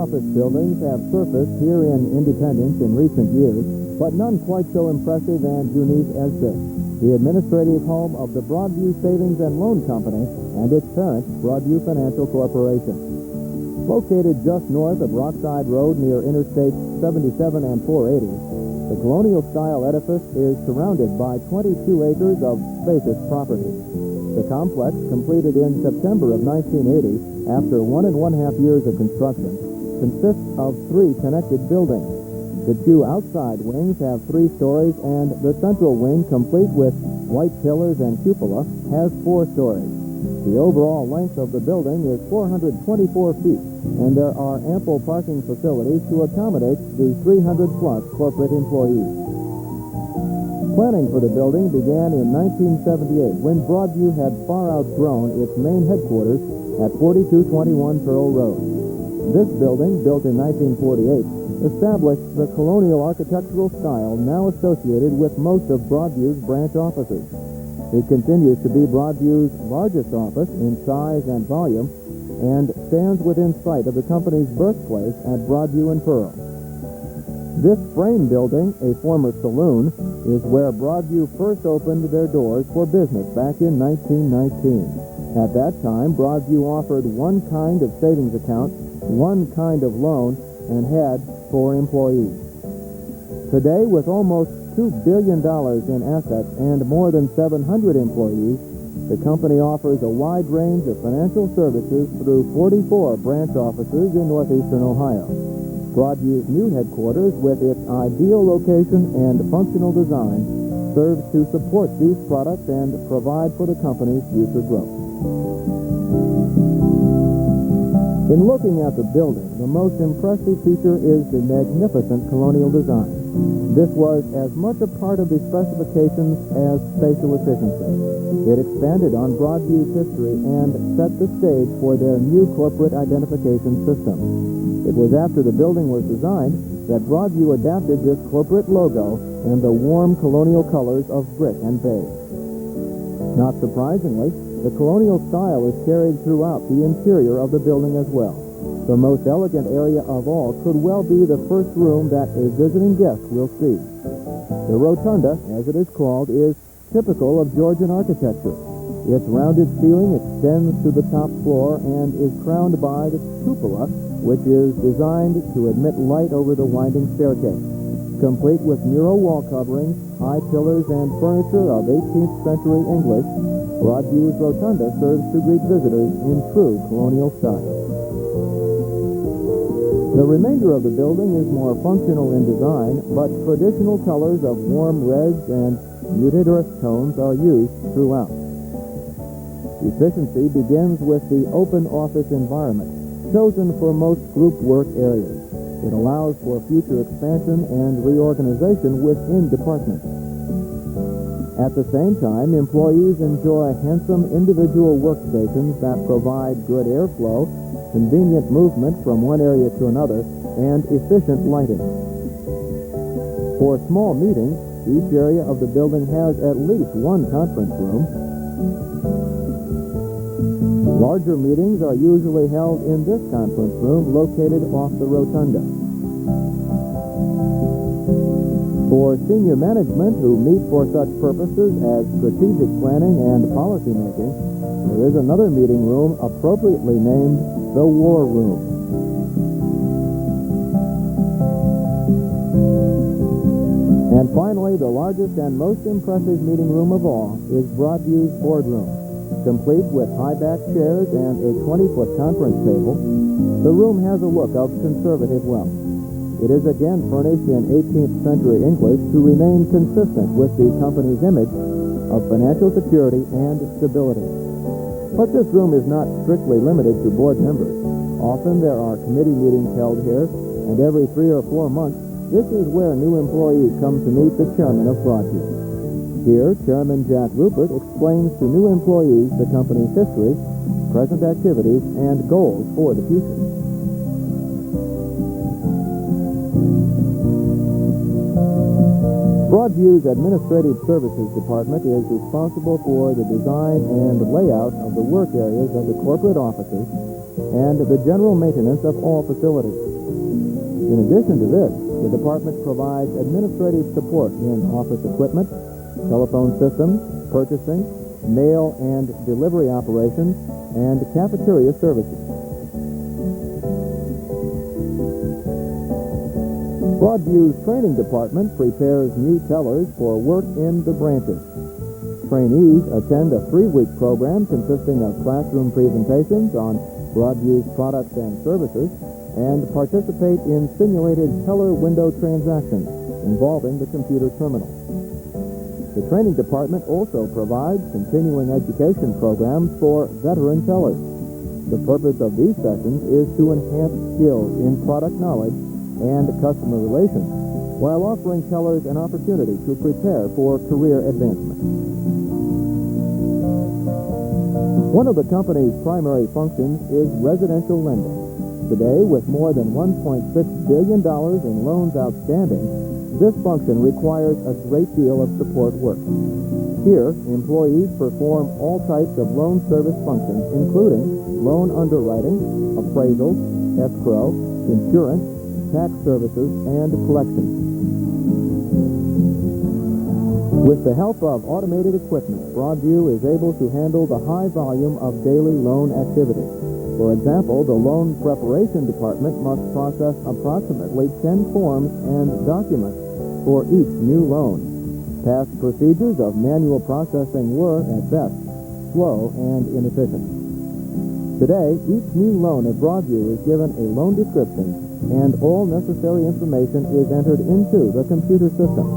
office buildings have surfaced here in Independence in recent years, but none quite so impressive and unique as this, the administrative home of the Broadview Savings and Loan Company and its parent, Broadview Financial Corporation. Located just north of Rockside Road near Interstate 77 and 480, the colonial-style edifice is surrounded by 22 acres of spacious property. The complex, completed in September of 1980 after 1.5 years of construction, consists of 3 connected buildings. The 2 outside wings have 3 stories, and the central wing, complete with white pillars and cupola, has 4 stories. The overall length of the building is 424 feet, and there are ample parking facilities to accommodate the 300-plus corporate employees. Planning for the building began in 1978 when Broadview had far outgrown its main headquarters at 4221 Pearl Road. This building, built in 1948, established the colonial architectural style now associated with most of Broadview's branch offices. It continues to be Broadview's largest office in size and volume and stands within sight of the company's birthplace at Broadview and Pearl. This frame building, a former saloon, is where Broadview first opened their doors for business back in 1919. At that time, Broadview offered one kind of savings account, one kind of loan, and had 4 employees. Today, with almost $2 billion in assets and more than 700 employees, the company offers a wide range of financial services through 44 branch offices in northeastern Ohio. Broadview's new headquarters, with its ideal location and functional design, serves to support these products and provide for the company's future growth. In looking at the building, the most impressive feature is the magnificent colonial design. This was as much a part of the specifications as spatial efficiency. It expanded on Broadview's history and set the stage for their new corporate identification system. It was after the building was designed that Broadview adapted this corporate logo and the warm colonial colors of brick and beige. Not surprisingly, the colonial style is carried throughout the interior of the building as well. The most elegant area of all could well be the first room that a visiting guest will see. The rotunda, as it is called, is typical of Georgian architecture. Its rounded ceiling extends to the top floor and is crowned by the cupola, which is designed to admit light over the winding staircase. Complete with mural wall coverings, high pillars, and furniture of 18th century English, Broadview's rotunda serves to greet visitors in true colonial style. The remainder of the building is more functional in design, but traditional colors of warm reds and muted earth tones are used throughout. Efficiency begins with the open office environment, chosen for most group work areas. It allows for future expansion and reorganization within departments. At the same time, employees enjoy handsome individual workstations that provide good airflow, convenient movement from one area to another, and efficient lighting. For small meetings, each area of the building has at least one conference room. Larger meetings are usually held in this conference room located off the rotunda. For senior management who meet for such purposes as strategic planning and policy making, there is another meeting room appropriately named the War Room. And finally, the largest and most impressive meeting room of all is Broadview's boardroom. Complete with high-back chairs and a 20-foot conference table, the room has a look of conservative wealth. It is again furnished in 18th century English to remain consistent with the company's image of financial security and stability. But this room is not strictly limited to board members. Often there are committee meetings held here, and every 3 or 4 months, this is where new employees come to meet the chairman of Broadview. Here, Chairman Jack Rupert explains to new employees the company's history, present activities, and goals for the future. Broadview's Administrative Services Department is responsible for the design and layout of the work areas of the corporate offices and the general maintenance of all facilities. In addition to this, the department provides administrative support in office equipment, telephone systems, purchasing, mail and delivery operations, and cafeteria services. Broadview's training department prepares new tellers for work in the branches. Trainees attend a 3-week program consisting of classroom presentations on Broadview's products and services and participate in simulated teller window transactions involving the computer terminal. The training department also provides continuing education programs for veteran tellers. The purpose of these sessions is to enhance skills in product knowledge and customer relations, while offering tellers an opportunity to prepare for career advancement. One of the company's primary functions is residential lending. Today, with more than $1.6 billion in loans outstanding, this function requires a great deal of support work. Here, employees perform all types of loan service functions, including loan underwriting, appraisals, escrow, insurance, tax services, and collections. With the help of automated equipment, Broadview is able to handle the high volume of daily loan activity. For example, the loan preparation department must process approximately 10 forms and documents for each new loan. Past procedures of manual processing were, at best, slow and inefficient. Today, each new loan at Broadview is given a loan description, and all necessary information is entered into the computer system.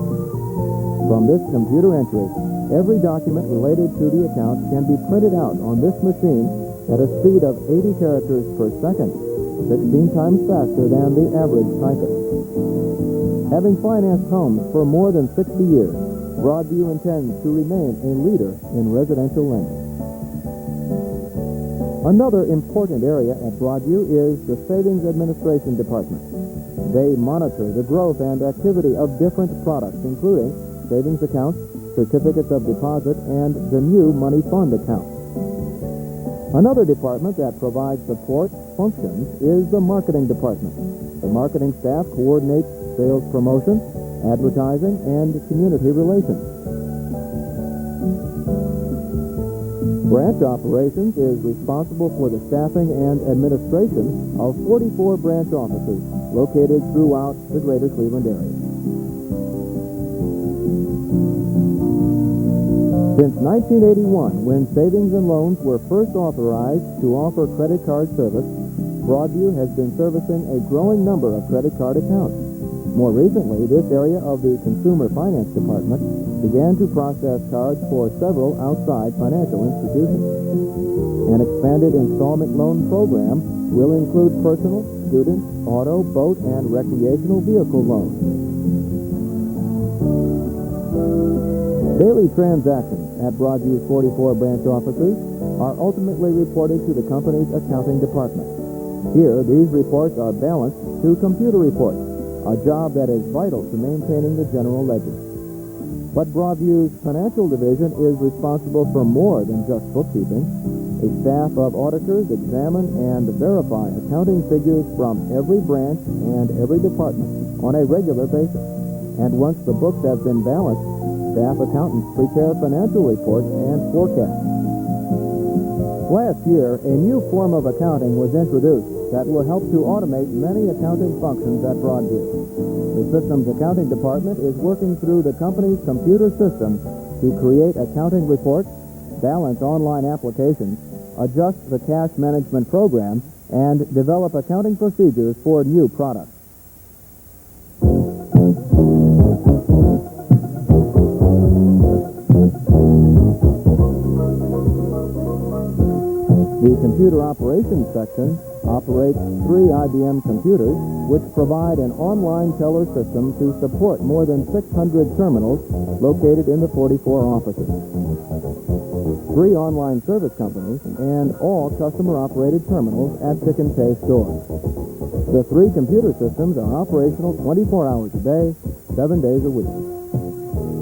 From this computer entry, every document related to the account can be printed out on this machine at a speed of 80 characters per second, 16 times faster than the average typist. Having financed homes for more than 60 years, Broadview intends to remain a leader in residential lending. Another important area at Broadview is the Savings Administration Department. They monitor the growth and activity of different products, including savings accounts, certificates of deposit, and the new money fund account. Another department that provides support functions is the marketing department. The marketing staff coordinates sales promotion, advertising, and community relations. Branch operations is responsible for the staffing and administration of 44 branch offices located throughout the greater Cleveland area. Since 1981, when savings and loans were first authorized to offer credit card service, Broadview has been servicing a growing number of credit card accounts. More recently, this area of the Consumer Finance Department began to process cards for several outside financial institutions. An expanded installment loan program will include personal, student, auto, boat, and recreational vehicle loans. Daily transactions at Broadview's 44 branch offices are ultimately reported to the company's accounting department. Here, these reports are balanced to computer reports, a job that is vital to maintaining the general ledger. But Broadview's financial division is responsible for more than just bookkeeping. A staff of auditors examine and verify accounting figures from every branch and every department on a regular basis. And once the books have been balanced, staff accountants prepare financial reports and forecasts. Last year, a new form of accounting was introduced that will help to automate many accounting functions at Broadview. The systems accounting department is working through the company's computer system to create accounting reports, balance online applications, adjust the cash management program, and develop accounting procedures for new products. The Computer Operations section operates 3 IBM computers, which provide an online teller system to support more than 600 terminals located in the 44 offices. 3 online service companies, and all customer-operated terminals at Pick and Pay stores. The 3 computer systems are operational 24 hours a day, 7 days a week.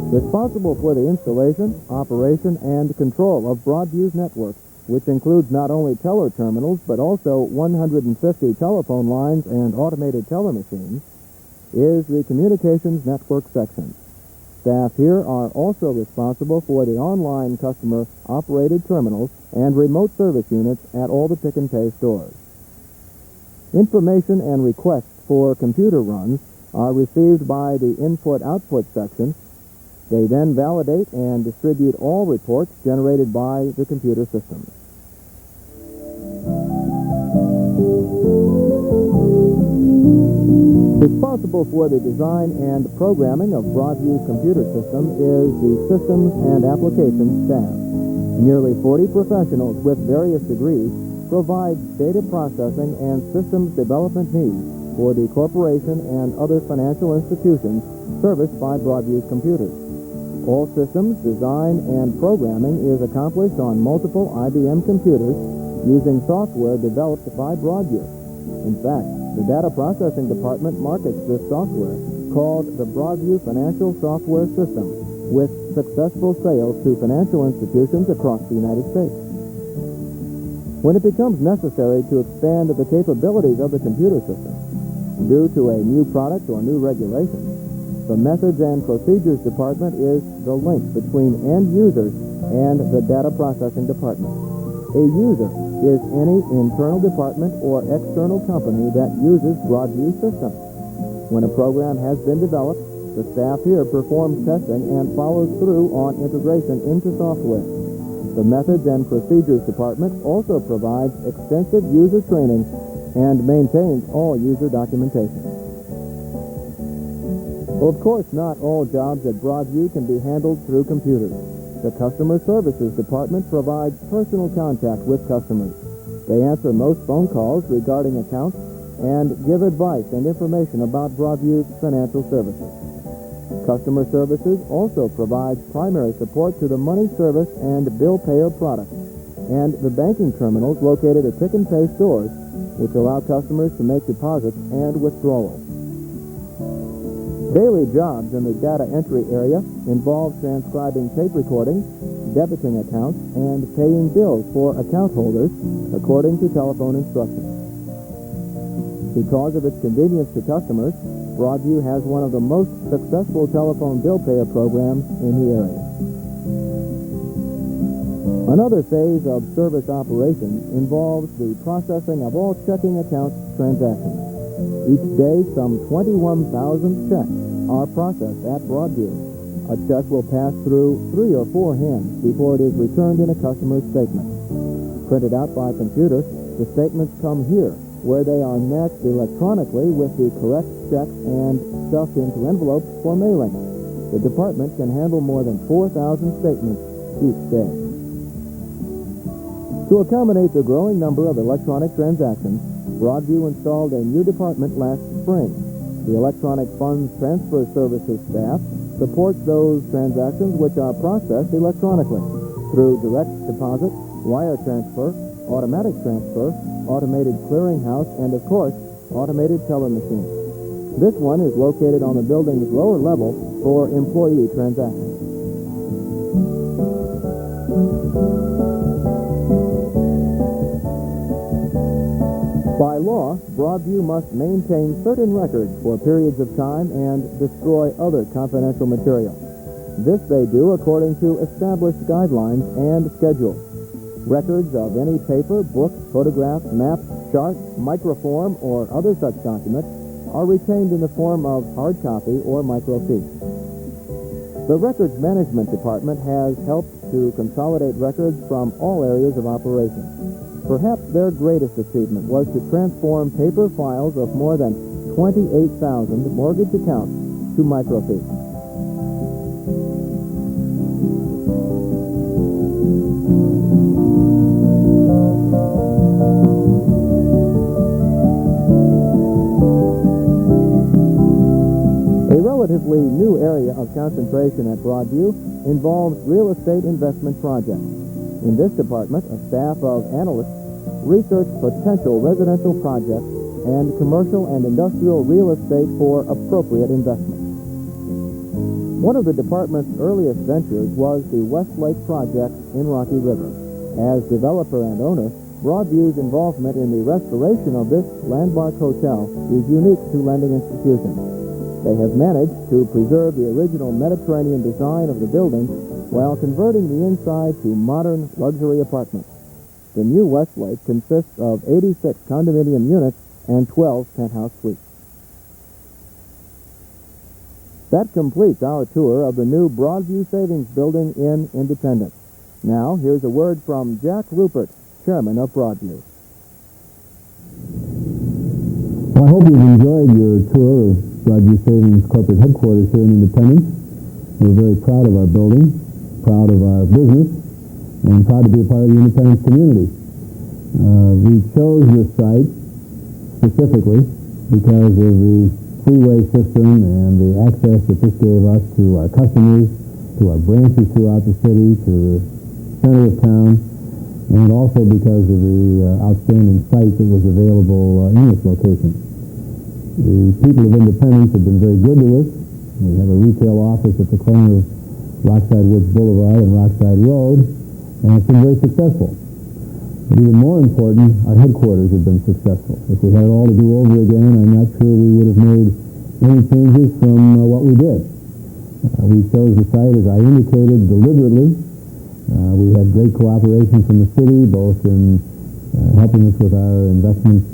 Responsible for the installation, operation, and control of Broadview's network which includes not only teller terminals but also 150 telephone lines and automated teller machines, is the Communications Network section. Staff here are also responsible for the online customer-operated terminals and remote service units at all the Pick and Pay stores. Information and requests for computer runs are received by the Input-Output section. They then validate and distribute all reports generated by the computer systems. Responsible for the design and programming of Broadview's computer system is the Systems and Applications staff. Nearly 40 professionals with various degrees provide data processing and systems development needs for the corporation and other financial institutions serviced by Broadview's computers. All systems design and programming is accomplished on multiple IBM computers using software developed by Broadview. In fact, the Data Processing Department markets this software, called the Broadview Financial Software System, with successful sales to financial institutions across the United States. When it becomes necessary to expand the capabilities of the computer system due to a new product or new regulation, the Methods and Procedures Department is the link between end users and the Data Processing Department. A user is any internal department or external company that uses Broadview systems. When a program has been developed, the staff here performs testing and follows through on integration into software. The Methods and Procedures Department also provides extensive user training and maintains all user documentation. Of course, not all jobs at Broadview can be handled through computers. The Customer Services Department provides personal contact with customers. They answer most phone calls regarding accounts and give advice and information about Broadview's financial services. Customer Services also provides primary support to the money service and bill payer products and the banking terminals located at Pick and Pay stores, which allow customers to make deposits and withdrawals. Daily jobs in the data entry area involve transcribing tape recordings, debiting accounts, and paying bills for account holders according to telephone instructions. Because of its convenience to customers, Broadview has one of the most successful telephone bill payer programs in the area. Another phase of service operations involves the processing of all checking account transactions. Each day, some 21,000 checks are processed at Broadview. A check will pass through 3 or 4 hands before it is returned in a customer's statement. Printed out by computer, the statements come here, where they are matched electronically with the correct checks and stuffed into envelopes for mailing. The department can handle more than 4,000 statements each day. To accommodate the growing number of electronic transactions, Broadview installed a new department last spring. The Electronic Funds Transfer Services staff supports those transactions which are processed electronically through direct deposit, wire transfer, automatic transfer, automated clearinghouse, and of course, automated teller machines. This one is located on the building's lower level for employee transactions. By law, Broadview must maintain certain records for periods of time and destroy other confidential material. This they do according to established guidelines and schedules. Records of any paper, book, photograph, map, chart, microform, or other such documents are retained in the form of hard copy or microfiche. The Records Management Department has helped to consolidate records from all areas of operation. Perhaps their greatest achievement was to transform paper files of more than 28,000 mortgage accounts to microfiche. A relatively new area of concentration at Broadview involves real estate investment projects. In this department, a staff of analysts research potential residential projects and commercial and industrial real estate for appropriate investment. One of the department's earliest ventures was the Westlake project in Rocky River. As developer and owner, Broadview's involvement in the restoration of this landmark hotel is unique to lending institutions. They have managed to preserve the original Mediterranean design of the building while converting the inside to modern luxury apartments. The new Westlake consists of 86 condominium units and 12 penthouse suites. That completes our tour of the new Broadview Savings Building in Independence. Now, here's a word from Jack Rupert, chairman of Broadview. Well, I hope you've enjoyed your tour of Broadview Savings corporate headquarters here in Independence. We're very proud of our building, proud of our business, and proud to be a part of the Independence community. We chose this site specifically because of the freeway system and the access that this gave us to our customers, to our branches throughout the city, to the center of town, and also because of the outstanding site that was available in this location. The people of Independence have been very good to us. We have a retail office at the corner of Rockside Woods Boulevard and Rockside Road, and it's been very successful. But even more important, our headquarters have been successful. If we had it all to do over again, I'm not sure we would have made any changes from what we did. We chose the site, as I indicated, deliberately. We had great cooperation from the city, both in helping us with our investment,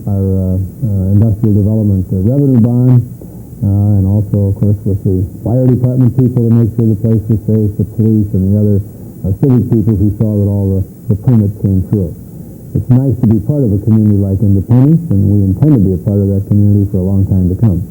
our industrial development revenue bond, and also, of course, with the fire department people to make sure the place was safe, the police, and the other civic people who saw that all the permits came through. It's nice to be part of a community like Independence, and we intend to be a part of that community for a long time to come.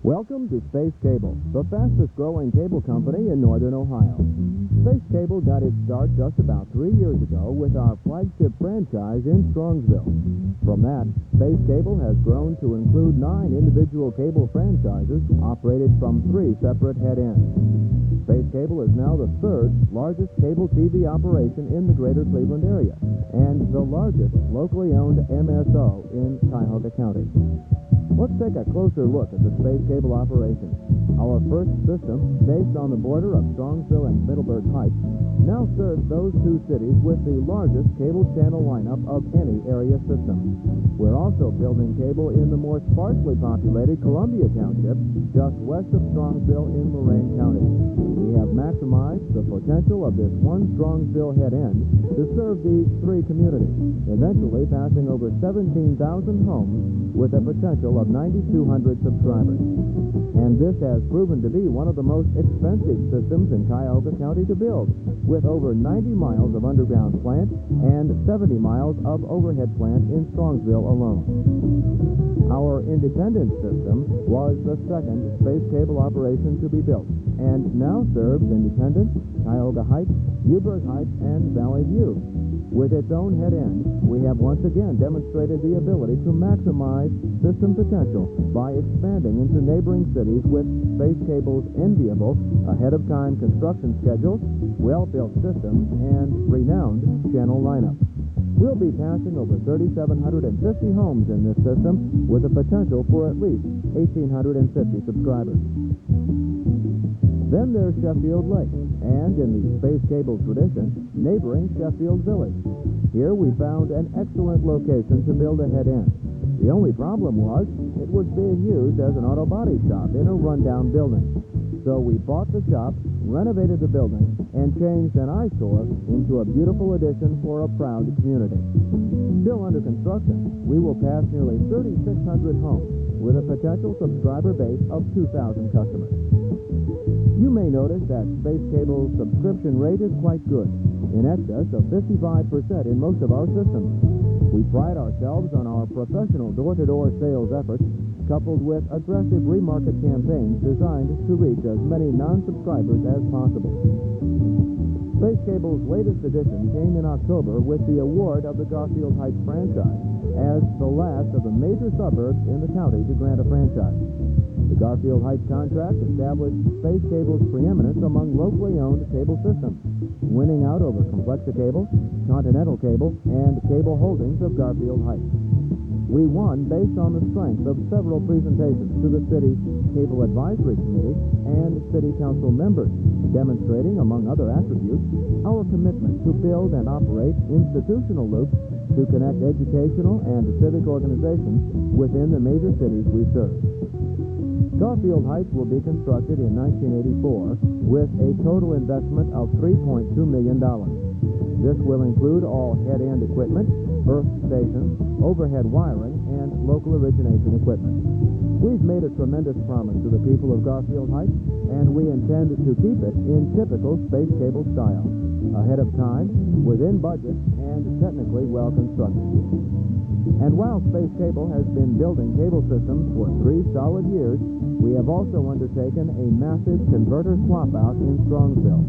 Welcome to Space Cable, the fastest-growing cable company in northern Ohio. Space Cable got its start just about 3 years ago with our flagship franchise in Strongsville. From that, Space Cable has grown to include 9 individual cable franchises operated from 3 separate head ends. Space Cable is now the 3rd largest cable TV operation in the greater Cleveland area and the largest locally owned MSO in Cuyahoga County. Let's take a closer look at the Space Cable operation. Our first system, based on the border of Strongsville and Middleburg Heights, now serves those 2 cities with the largest cable channel lineup of any area system. We're also building cable in the more sparsely populated Columbia Township, just west of Strongsville in Lorain County. We have maximized the potential of this one Strongsville head end to serve these three communities, eventually passing over 17,000 homes with a potential of 9,200 subscribers. And this has proven to be one of the most expensive systems in Cuyahoga County to build, with over 90 miles of underground plant and 70 miles of overhead plant in Strongsville alone. Our Independence system was the second space cable operation to be built, and now serves Independence, Cuyahoga Heights, Newburgh Heights, and Valley View. With its own head end, we have once again demonstrated the ability to maximize system potential by expanding into neighboring cities with space cable's enviable, ahead-of-time construction schedules, well-built systems, and renowned channel lineup. We'll be passing over 3,750 homes in this system with a potential for at least 1,850 subscribers. Then there's Sheffield Lake, and in the space cable tradition, neighboring Sheffield Village. Here we found an excellent location to build a head end. The only problem was it was being used as an auto body shop in a rundown building. So we bought the shop, renovated the building, and changed an eyesore into a beautiful addition for a proud community. Still under construction, we will pass nearly 3,600 homes with a potential subscriber base of 2,000 customers. You may notice that Space Cable's subscription rate is quite good, in excess of 55% in most of our systems. We pride ourselves on our professional door-to-door sales efforts, coupled with aggressive remarket campaigns designed to reach as many non-subscribers as possible. Space Cable's latest edition came in October with the award of the Garfield Heights franchise as the last of the major suburbs in the county to grant a franchise. The Garfield Heights contract established Space Cable's preeminence among locally owned cable systems, winning out over Complexa Cable, Continental Cable, and Cable Holdings of Garfield Heights. We won based on the strength of several presentations to the city's Cable Advisory Committee and City Council members, demonstrating, among other attributes, our commitment to build and operate institutional loops to connect educational and civic organizations within the major cities we serve. Garfield Heights will be constructed in 1984 with a total investment of $3.2 million. This will include all head-end equipment, earth stations, overhead wiring, and local origination equipment. We've made a tremendous promise to the people of Garfield Heights, and we intend to keep it in typical space cable style, ahead of time, within budget, and technically well constructed. And while Space Cable has been building cable systems for 3 solid years, we have also undertaken a massive converter swap-out in Strongsville.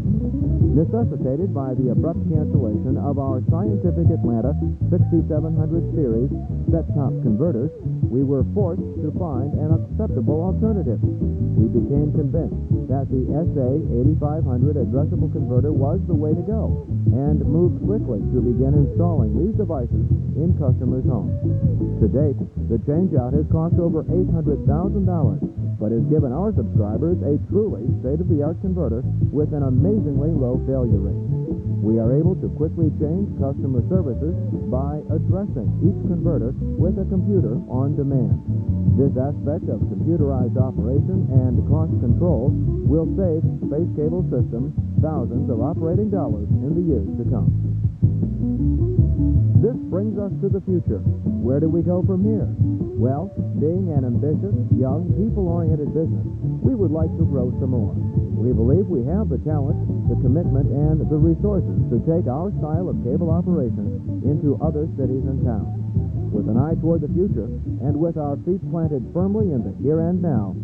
Necessitated by the abrupt cancellation of our Scientific Atlanta 6700 series set-top converters, we were forced to find an acceptable alternative. We became convinced that the SA8500 addressable converter was the way to go, and moved quickly to begin installing these devices in customers' homes. To date, the changeout has cost over $800,000, but has given our subscribers a truly state-of-the-art converter with an amazingly low failure rate. We are able to quickly change customer services by addressing each converter with a computer on demand. This aspect of computerized operation and cost control will save Space Cable Systems thousands of operating dollars in the years to come. This brings us to the future. Where do we go from here? Well, being an ambitious, young, people-oriented business, we would like to grow some more. We believe we have the talent, the commitment, and the resources to take our style of cable operations into other cities and towns. With an eye toward the future, and with our feet planted firmly in the here and now,